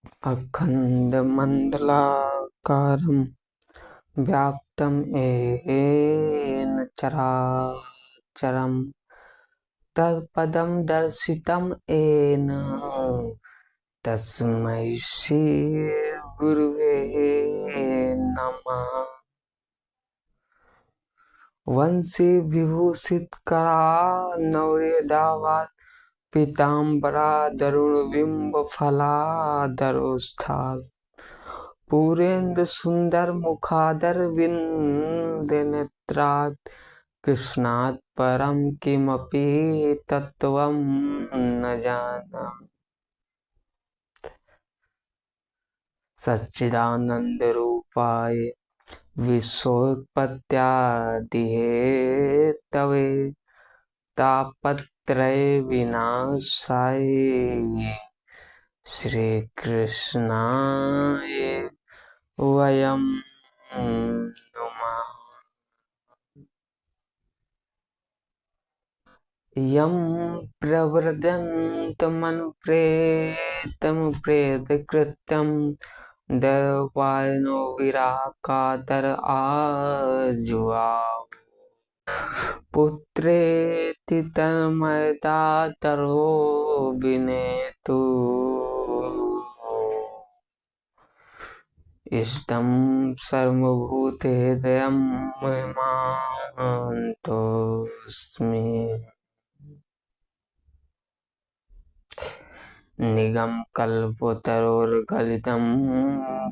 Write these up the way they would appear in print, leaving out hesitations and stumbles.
अखण्डमण्डलाकारं व्याप्तं येन चराचरं तत्पदं दर्शितं येन तस्मै श्रीगुरुवे नमः। वंशी विभूषितकरानौर्यदावात् पीताम्बरादरुणबिम्बफलाधरोष्ठात् पूरेन्दुसुन्दरमुखादरविन्दनेत्रात् कृष्णात् परं किमपि तत्त्वं न जानामि। सच्चिदानन्दरूपाय विश्वोत्पत्त्यादिहेतवे तापत्रयविनाशाय श्रीकृष्णाय वयं नुमः। यं प्रव्रजन्तमनुप्रेतमप्रेतकृत्यं दैवायनो विराकातर आजुहाव पुत्रेति तन्मयतातरो विनेतु इष्टं सर्वभूतहृदयं महिमान्तोऽस्मि। निगमकल्पतरोर्गलितं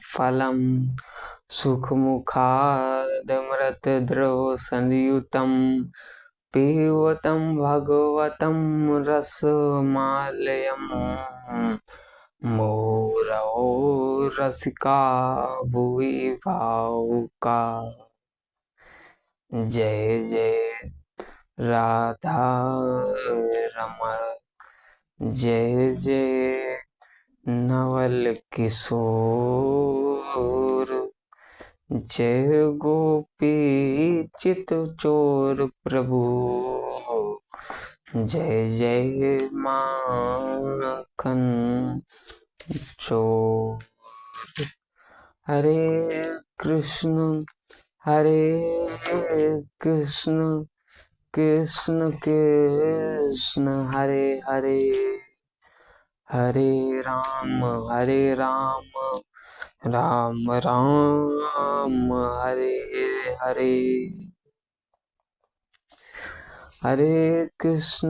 फलं सुखमुखादमृतद्रवसंयुतं पिबतं भगवतं रसमालयं मुहुरहो रसिका भुवि भावुका। जय जय राधा रमण, जय जय नवल किशोर, जय गोपी चित चोर प्रभु, जय जय माखन चोर। हरे कृष्ण कृष्ण कृष्ण हरे हरे, हरे राम राम राम हरे हरे। हरे कृष्ण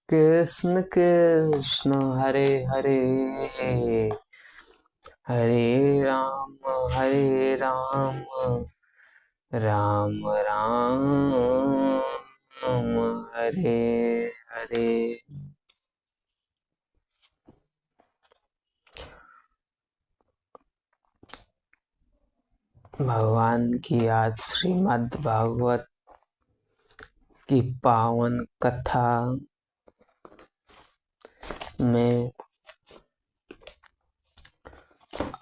कृष्ण कृष्ण हरे हरे, हरे राम राम राम हरे हरे। भगवान की आज श्रीमद् भागवत की पावन कथा में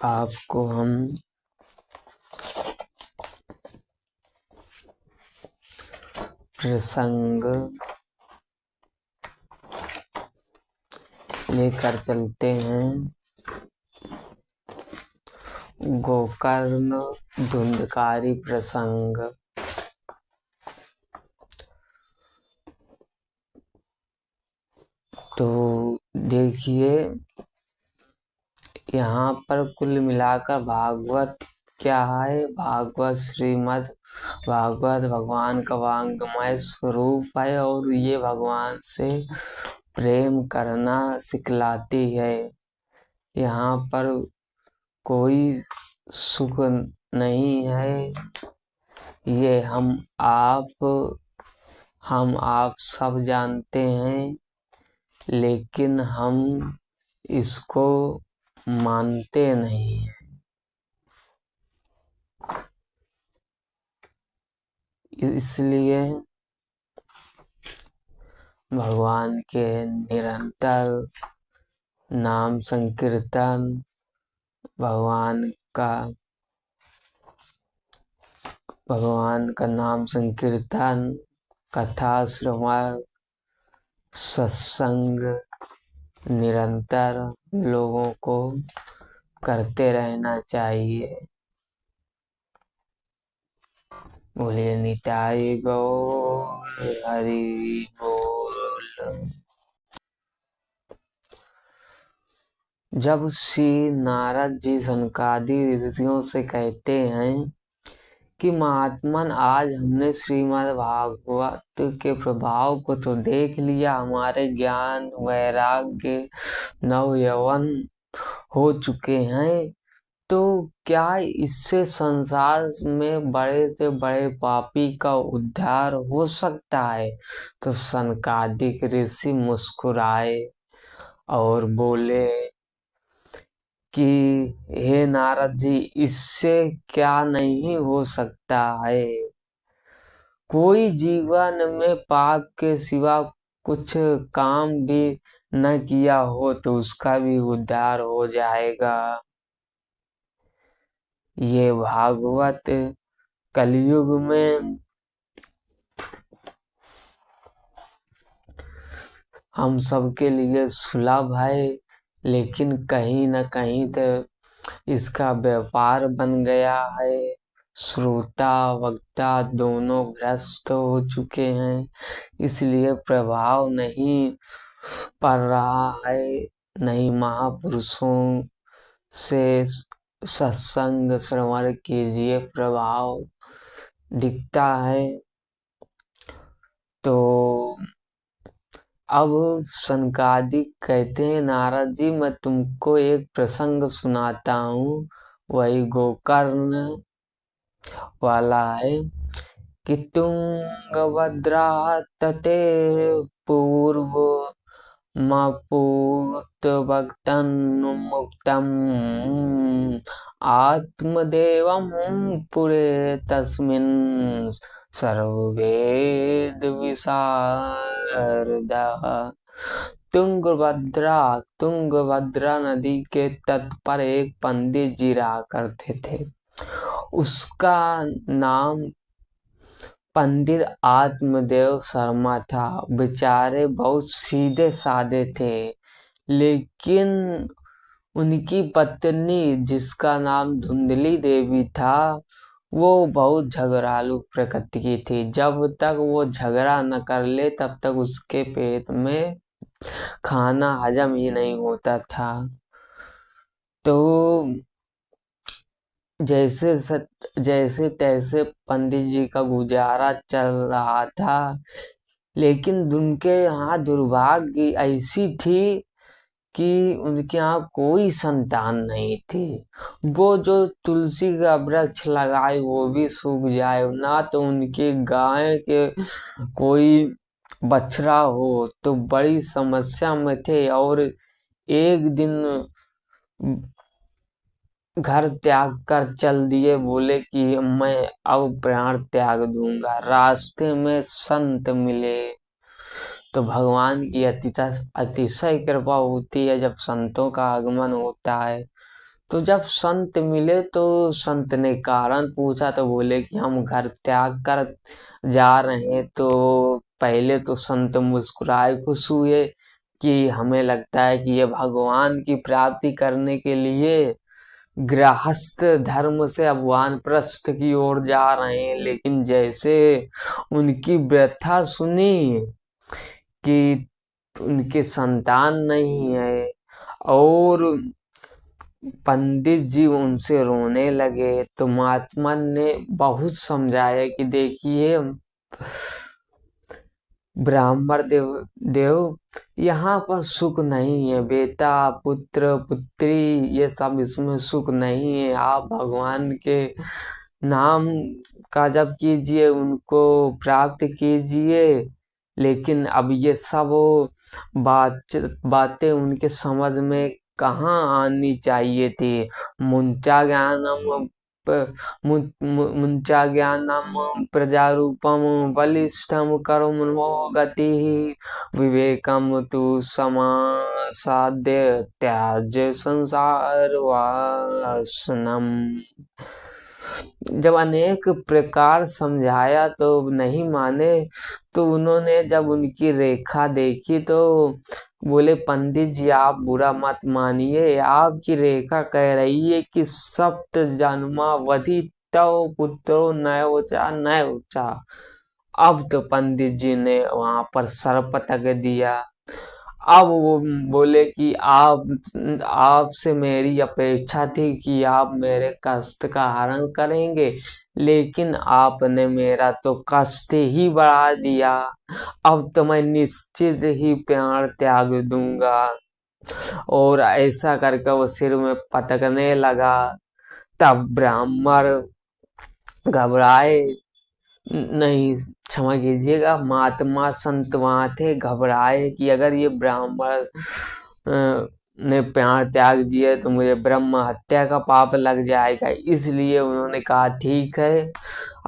आपको हम प्रसंग लेकर चलते हैं। गोकर्ण धुंधकारी प्रसंग। तो देखिए, यहाँ पर कुल मिलाकर भागवत क्या है? भागवत श्रीमद् भागवत भगवान का वांग्मय स्वरूप है और ये भगवान से प्रेम करना सिखलाती है। यहाँ पर कोई सुख नहीं है। ये हम आप सब जानते हैं, लेकिन हम इसको मानते नहीं हैं। इसलिए भगवान के निरंतर नाम संकीर्तन, भगवान का नाम संकीर्तन, कथा श्रवण, सत्संग निरंतर लोगों को करते रहना चाहिए। बोलिए निताई गौर हरि बोल। जब श्री नारद जी सनकादि ऋषियों से कहते हैं कि महात्मन, आज हमने श्रीमद् भागवत के प्रभाव को तो देख लिया, हमारे ज्ञान वैराग्य नव यौवन हो चुके हैं, तो क्या इससे संसार में बड़े से बड़े पापी का उद्धार हो सकता है? तो सनकादिक ऋषि मुस्कुराए और बोले कि हे नारद जी, इससे क्या नहीं हो सकता है। कोई जीवन में पाप के सिवा कुछ काम भी न किया हो तो उसका भी उद्धार हो जाएगा। ये भागवत कलयुग में हम सबके लिए सुलभ है, लेकिन कहीं न कहीं तो इसका व्यापार बन गया है। श्रोता वक्ता दोनों भ्रष्ट हो चुके हैं, इसलिए प्रभाव नहीं पड़ रहा है। नहीं महापुरुषों से सत्संग श्रवण कीजिए, प्रभाव दिखता है। तो अब सनकादिक कहते हैं, नारद जी मैं तुमको एक प्रसंग सुनाता हूँ, वही गोकर्ण वाला है कि तुंगभद्रा तटे पूर्व मपूत भक्तन मुक्तम आत्मदेवम पुरे तस्मिन् सर्ववेद विशारद। तुंगभद्रा नदी के तट पर एक पंडित जी रहा करते थे। उसका नाम पंडित आत्मदेव शर्मा था। बेचारे बहुत सीधे साधे थे, लेकिन उनकी पत्नी जिसका नाम धुंधली देवी था, वो बहुत झगड़ालू प्रकृति की थी। जब तक वो झगड़ा न कर ले तब तक उसके पेट में खाना हजम ही नहीं होता था। तो जैसे तैसे पंडित जी का गुजारा चल रहा था, लेकिन उनके यहाँ दुर्भाग्य ऐसी थी कि उनके यहाँ कोई संतान नहीं थी। वो जो तुलसी का वृक्ष लगाए वो भी सूख जाए, ना तो उनके गाय के कोई बछड़ा हो, तो बड़ी समस्या में थे। और एक दिन घर त्याग कर चल दिए, बोले कि मैं अब प्राण त्याग दूंगा। रास्ते में संत मिले, तो भगवान की अतिशय कृपा होती है जब संतों का आगमन होता है। तो जब संत मिले तो संत ने कारण पूछा, तो बोले कि हम घर त्याग कर जा रहे हैं। तो पहले तो संत मुस्कुराए, खुश हुए कि हमें लगता है कि ये भगवान की प्राप्ति करने के लिए गृहस्थ धर्म से अब वानप्रस्थ की ओर जा रहे हैं। लेकिन जैसे उनकी व्यथा सुनी कि उनके संतान नहीं है, और पंडित जी उनसे रोने लगे, तो महात्मा ने बहुत समझाया कि देखिए ब्राह्मण देव यहाँ पर सुख नहीं है, बेटा पुत्र पुत्री ये सब इसमें सुख नहीं है। आप भगवान के नाम का जप कीजिए, उनको प्राप्त कीजिए। लेकिन अब ये सब बातें उनके समझ में कहाँ आनी चाहिए थी। मुंचा ज्ञानम प्रजारूपम बलिष्ठम कर्मणो गतिः विवेकम तु समासाद्य त्याज्य संसार वासनम। जब अनेक प्रकार समझाया तो नहीं माने, तो उन्होंने जब उनकी रेखा देखी तो बोले पंडित जी आप बुरा मत मानिए, आपकी रेखा कह रही है कि सप्त जन्मावधि तव पुत्रो नयोचा। अब तो पंडित जी ने वहां पर सर पटक दिया। अब वो बोले कि आपसे मेरी अपेक्षा थी कि आप मेरे कष्ट का हरण करेंगे, लेकिन आपने मेरा तो कष्ट ही बढ़ा दिया। अब तो मैं निश्चित ही प्राण त्याग दूंगा। और ऐसा करके वो सिर में पटकने लगा। तब ब्राह्मण घबराए नहीं, क्षमा कीजिएगा, महात्मा संत वहां थे, घबराए कि अगर ये ब्राह्मण ने प्राण त्याग दिए तो मुझे ब्रह्म हत्या का पाप लग जाएगा। इसलिए उन्होंने कहा ठीक है,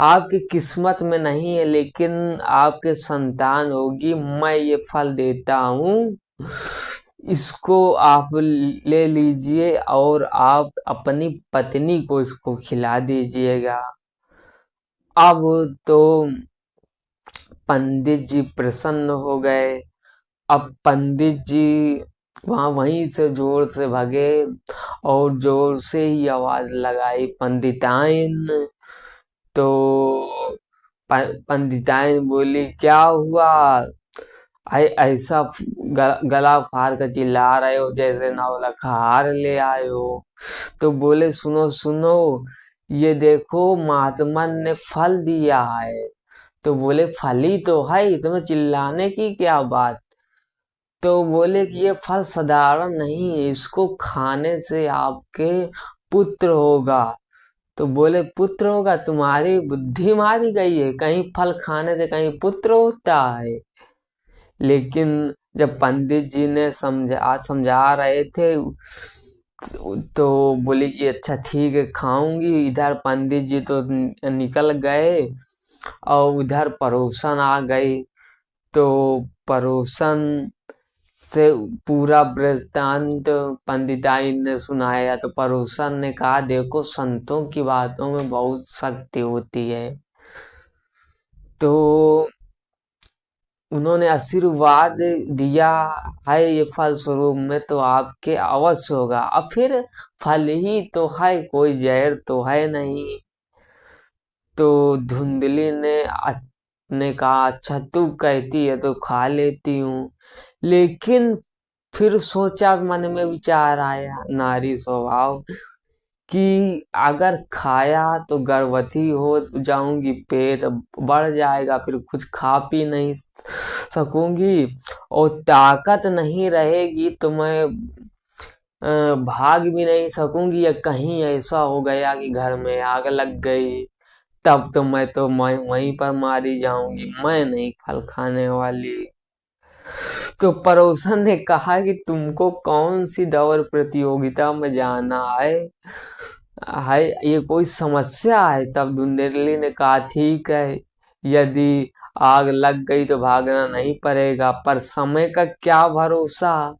आपकी किस्मत में नहीं है, लेकिन आपके संतान होगी, मैं ये फल देता हूँ, इसको आप ले लीजिए और आप अपनी पत्नी को इसको खिला दीजिएगा। अब तो पंडित जी प्रसन्न हो गए। अब पंडित जी वहीं से जोर से भगे और जोर से ही आवाज लगाई पंडिताइन। तो पंडिताइन बोली क्या हुआ, ऐसा गला फाड़ कर चिल्ला रहे हो जैसे नौलखा हार ले आए हो। तो बोले सुनो सुनो, ये देखो महात्मा ने फल दिया है। तो बोले फल ही तो है, तुम्हें चिल्लाने की क्या बात। तो बोले कि ये फल साधारण नहीं है, इसको खाने से आपके पुत्र होगा। तो बोले पुत्र होगा, तुम्हारी बुद्धि मारी गई है, कहीं फल खाने से कहीं पुत्र होता है। लेकिन जब पंडित जी ने समझा रहे थे तो बोली कि अच्छा ठीक है खाऊंगी। इधर पंडित जी तो निकल गए और उधर पड़ोसन आ गई। तो पड़ोसन से पूरा वृत्तांत पंडिताई ने सुनाया। तो पड़ोसन ने कहा देखो संतों की बातों में बहुत शक्ति होती है। तो उन्होंने आशीर्वाद दिया है, ये फल स्वरूप में तो आपके अवश्य होगा। अब फिर फल ही तो है, कोई जहर तो है नहीं। तो धुंधली ने कहा अच्छा तू कहती है तो खा लेती हूँ। लेकिन फिर सोचा, मन में विचार आया, नारी स्वभाव, कि अगर खाया तो गर्भवती हो जाऊंगी, पेट बढ़ जाएगा, फिर कुछ खा पी नहीं सकूंगी और ताकत नहीं रहेगी तो मैं भाग भी नहीं सकूंगी, या कहीं ऐसा हो गया कि घर में आग लग गई, तब तो मैं वहीं पर मारी जाऊंगी, मैं नहीं फल खाने वाली। तो पड़ोसन ने कहा कि तुमको कौन सी दौड़ प्रतियोगिता में जाना है, ये कोई समस्या है। तब धुंधली ने कहा ठीक है, यदि आग लग गई तो भागना नहीं पड़ेगा, पर समय का क्या भरोसा।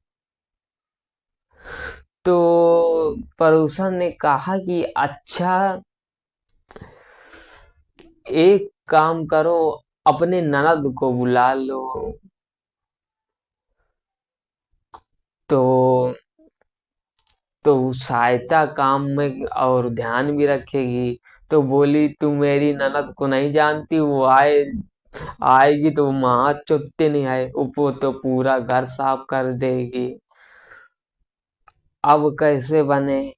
तो पड़ोसन ने कहा कि अच्छा एक काम करो, अपने ननद को बुला लो। तो सहायता काम में और ध्यान भी रखेगी। तो बोली तू मेरी ननद को नहीं जानती, वो आएगी तो वहां चुत्ते नहीं आए, वो तो पूरा घर साफ कर देगी। अब कैसे बने।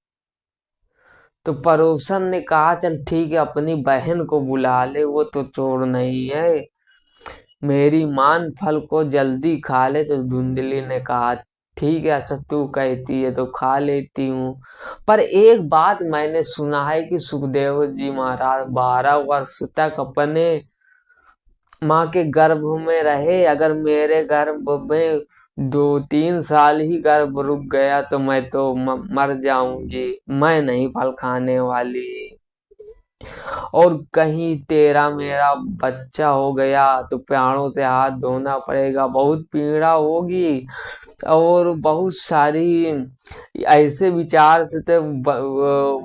तो पड़ोसन ने कहा चल ठीक है, अपनी बहन को बुला ले, वो तो चोर नहीं है, मेरी मान फल को जल्दी खा ले। तो धुंधली ने कहा ठीक है, अच्छा तू कहती है तो खा लेती हूँ, पर एक बात मैंने सुना है कि सुखदेव जी महाराज 12 वर्ष तक अपने माँ के गर्भ में रहे। अगर मेरे गर्भ में 2-3 साल ही गर्भ रुक गया तो मैं तो मर जाऊंगी, मैं नहीं फल खाने वाली। और कहीं तेरा मेरा बच्चा हो गया तो प्राणों से हाथ धोना पड़ेगा, बहुत पीड़ा होगी। और बहुत सारी ऐसे विचार से तो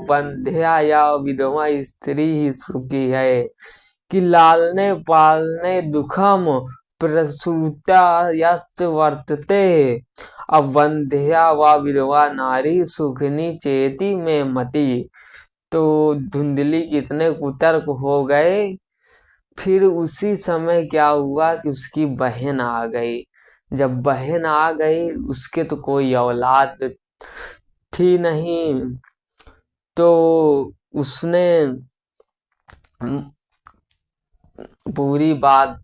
बंध्या या विधवा स्त्री ही सुखी है, कि लालने पालने दुखम प्रसूता यस्त वर्तते। अब वंध्या व विधवा नारी सुखनी चेती में मती। तो धुंधली कितने कुतर्क हो गए। फिर उसी समय क्या हुआ कि उसकी बहन आ गई। जब बहन आ गई, उसके तो कोई औलाद थी नहीं, तो उसने पूरी बात